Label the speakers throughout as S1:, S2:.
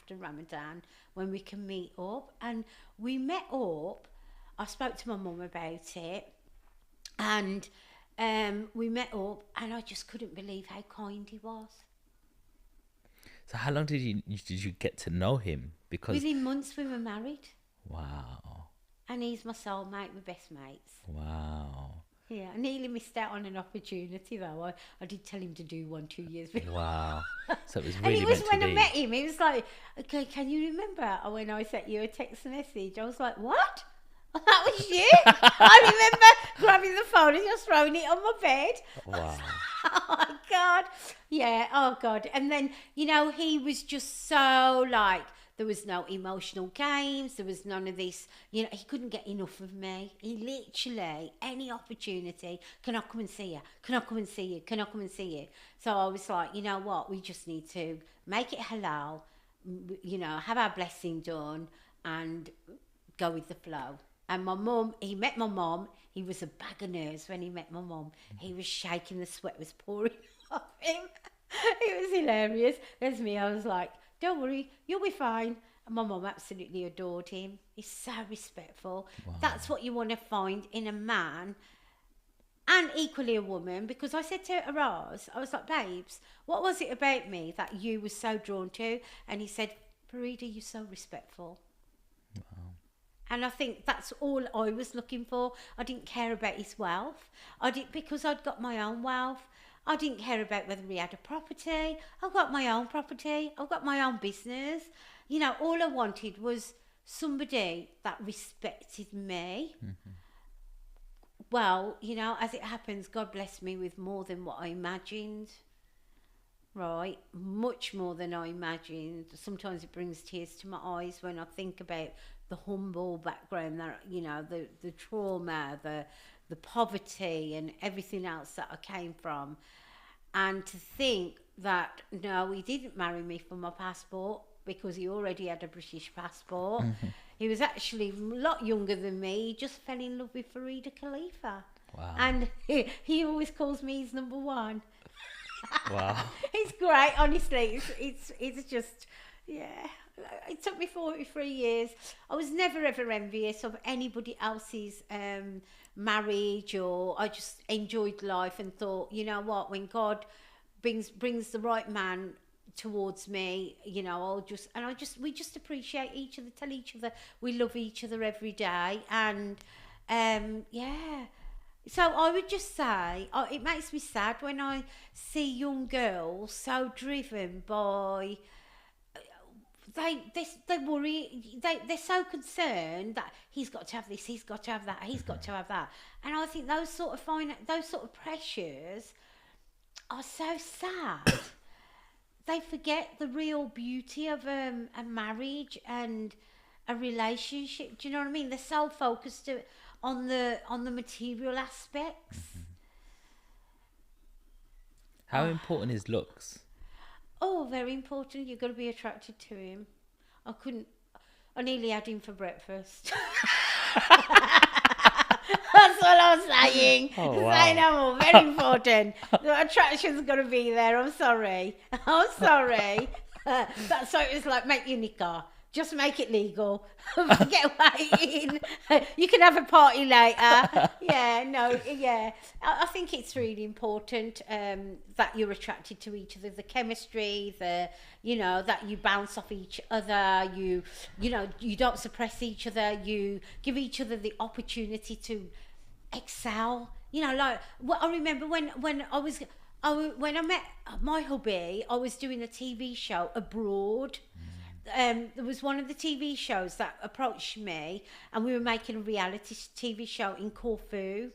S1: after Ramadan when we can meet up. And we met up. I spoke to my mum about it, and we met up, and I just couldn't believe how kind he was.
S2: So how long did you get to know him? Because
S1: Within months, we were married,
S2: wow,
S1: and he's my soulmate. We're best mates.
S2: wow,
S1: Yeah, I nearly missed out on an opportunity though. I did tell him to do one 2 years before.
S2: wow. So it was
S1: And
S2: really
S1: it was
S2: meant to
S1: when I
S2: be.
S1: met him, he was like, okay, can you remember when I sent you a text message? I was like, what? That was you? I remember grabbing the phone and just throwing it on my bed.
S2: Wow.
S1: Oh my God. Yeah, oh God. And then, he was just so like, there was no emotional games. There was none of this. He couldn't get enough of me. He literally, any opportunity, can I come and see you? Can I come and see you? Can I come and see you? So I was like, you know what? We just need to make it halal, have our blessing done and go with the flow. And my mum, he met my mum. He was a bag of nerves when he met my mum. He was shaking, the sweat was pouring off him. It was hilarious. There's me, I was like, don't worry, you'll be fine. And my mum absolutely adored him. He's so respectful.
S2: Wow.
S1: That's what you want to find in a man, and equally a woman, because I said to Araz, I was like, babes, what was it about me that you were so drawn to? And he said, Farida, you're so respectful. And I think that's all I was looking for. I didn't care about his wealth. Because I'd got my own wealth. I didn't care about whether he had a property. I've got my own property. I've got my own business. All I wanted was somebody that respected me.
S2: Mm-hmm.
S1: Well, as it happens, God blessed me with more than what I imagined. Right, much more than I imagined. Sometimes it brings tears to my eyes when I think about the humble background, that the trauma, the poverty, and everything else that I came from, and to think that no, he didn't marry me for my passport because he already had a British passport.
S2: Mm-hmm.
S1: He was actually a lot younger than me. He just fell in love with Farida Khalifa,
S2: Wow.
S1: and he always calls me his number one.
S2: Wow.
S1: It's great, honestly. It's just, yeah. It took me 43 years. I was never ever envious of anybody else's marriage, or I just enjoyed life and thought, you know what, when God brings the right man towards me, we just appreciate each other, tell each other we love each other every day, and yeah. So I would just say, it makes me sad when I see young girls so driven by, they worry, they're so concerned that he's got to have this, he's got to have that, he's got to have that. And I think those sort of pressures are so sad. They forget the real beauty of a marriage and a relationship. Do you know what I mean? They're so focused on the material aspects.
S2: Mm-hmm. How important is looks?
S1: Oh, very important. You've got to be attracted to him. I nearly had him for breakfast. That's what I'm saying.
S2: Oh, wow.
S1: Say no more. Very important. The attraction's got to be there. I'm sorry. That's so it's like, make your nikah. Just make it legal. Get waiting. You can have a party later. Yeah. I think it's really important that you're attracted to each other. The chemistry, that you bounce off each other. You don't suppress each other. You give each other the opportunity to excel. I remember when I met my hubby, I was doing a TV show abroad. There was one of the TV shows that approached me, and we were making a reality TV show in Corfu.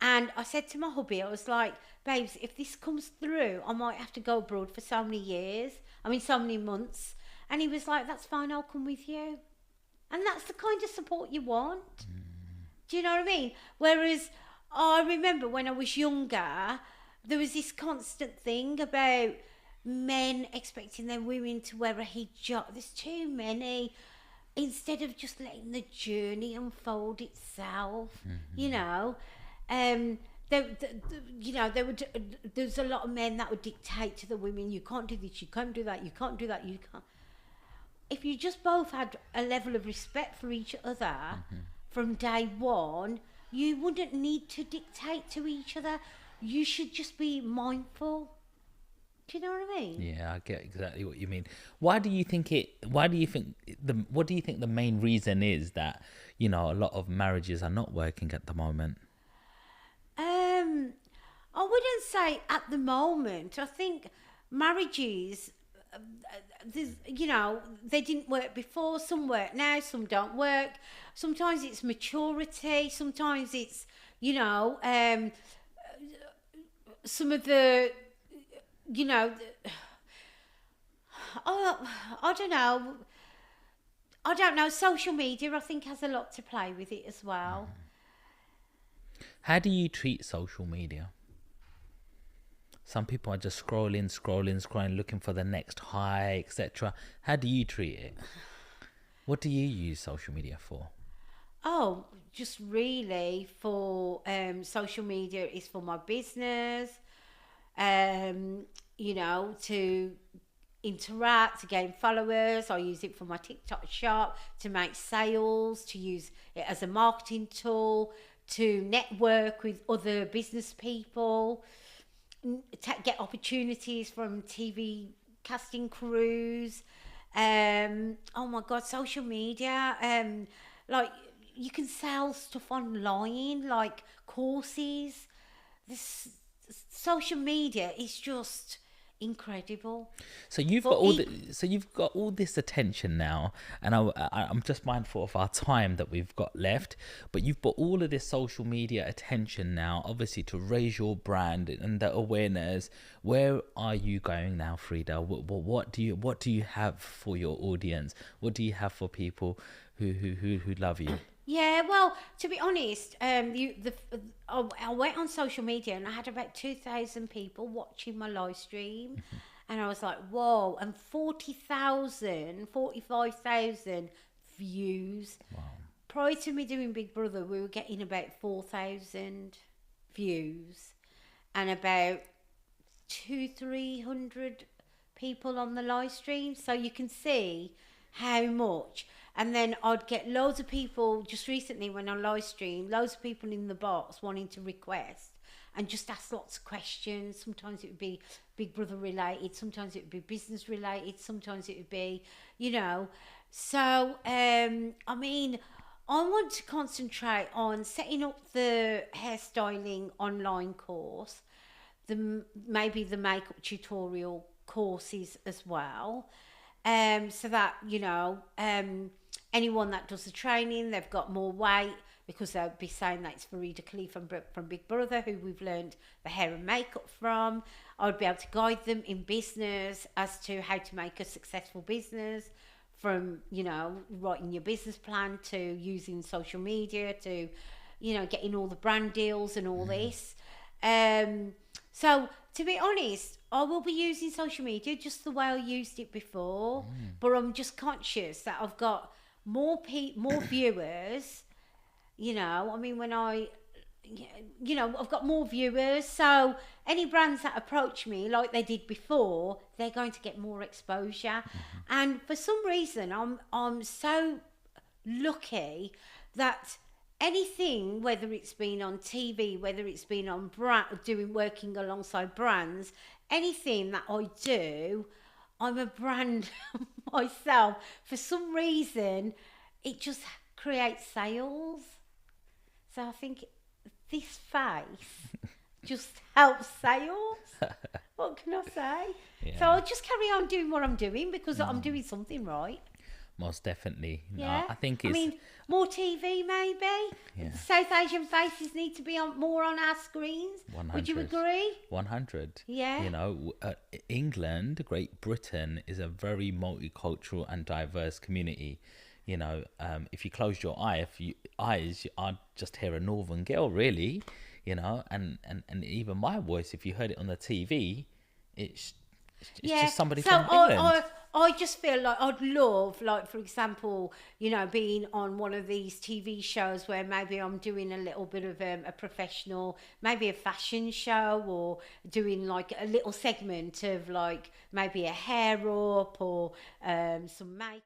S1: And I said to my hubby, I was like, babes, if this comes through, I might have to go abroad for so many months. And he was like, that's fine, I'll come with you. And that's the kind of support you want. Do you know what I mean? Whereas I remember when I was younger, there was this constant thing about men expecting their women to wear a hijab. There's too many. Instead of just letting the journey unfold itself, there's a lot of men that would dictate to the women, you can't do this, you can't do that, you can't do that, you can't. if you just both had a level of respect for each other from day one, you wouldn't need to dictate to each other. You should just be mindful. Do you know what I mean?
S2: Yeah, I get exactly what you mean. Why do you think it? Why do you think what do you think the main reason is that, you know, a lot of marriages are not working at the moment?
S1: I wouldn't say at the moment. I think marriages, there's, you know, they didn't work before. Some work now, some don't work. Sometimes it's maturity. Sometimes it's, you know, some of the, you know, oh, I don't know. I don't know. Social media, I think, has a lot to play with it as well.
S2: How do you treat social media? Some people are just scrolling, looking for the next high, etc. How do you treat it? What do you use social media for?
S1: Oh, just really for social media is for my business, you know, to interact, to gain followers. I use it for my TikTok shop, to make sales, to use it as a marketing tool, to network with other business people, get opportunities from TV casting crews. Oh my God, social media. Like you can sell stuff online, like courses. This social media is just incredible.
S2: So you've
S1: For
S2: got all
S1: e-
S2: so you've got all this attention now, and I'm just mindful of our time that we've got left. But you've got all of this social media attention now, obviously to raise your brand and the awareness. Where are you going now, Frida? What do you have for your audience? What do you have for people who love you?
S1: Yeah, well, to be honest, I went on social media and I had about 2,000 people watching my live stream, and I was like, whoa, and 40,000, 45,000 views.
S2: Wow.
S1: Prior to me doing Big Brother, we were getting about 4,000 views and about 300 people on the live stream. So you can see how much. And then I'd get loads of people, just recently when I live stream, loads of people in the box wanting to request and just ask lots of questions. Sometimes it would be Big Brother related, sometimes it would be business related, sometimes it would be, you know. So, I mean, I want to concentrate on setting up the hairstyling online course, maybe the makeup tutorial courses as well. So that, you know, anyone that does the training, they've got more weight because they'll be saying that it's Farida Khalifa from Big Brother, who we've learned the hair and makeup from. I would be able to guide them in business as to how to make a successful business, from, you know, writing your business plan to using social media to, you know, getting all the brand deals and all this. So to be honest, I will be using social media just the way I used it before, but I'm just conscious that I've got more viewers. You know, I mean, you know, I've got more viewers, so any brands that approach me like they did before, they're going to get more exposure. And for some reason, I'm so lucky that anything, whether it's been on TV, whether it's been on working alongside brands, anything that I do, I'm a brand myself. For some reason, it just creates sales. So I think this face just helps sales. What can I say?
S2: Yeah.
S1: So I'll just carry on doing what I'm doing because I'm doing something right.
S2: Most definitely. No,
S1: Yeah,
S2: I think
S1: I
S2: it's
S1: mean, more TV maybe.
S2: Yeah.
S1: South Asian faces need to be more on our screens.
S2: 100.
S1: Would you agree?
S2: 100.
S1: Yeah.
S2: You know, England, Great Britain is a very multicultural and diverse community. You know, if you close your eyes, I'd just hear a northern girl, really. You know, and even my voice, if you heard it on the TV, it's just somebody from England.
S1: I just feel like I'd love, like, for example, you know, being on one of these TV shows where maybe I'm doing a little bit of a professional, maybe a fashion show, or doing like a little segment of like maybe a hair up or some makeup.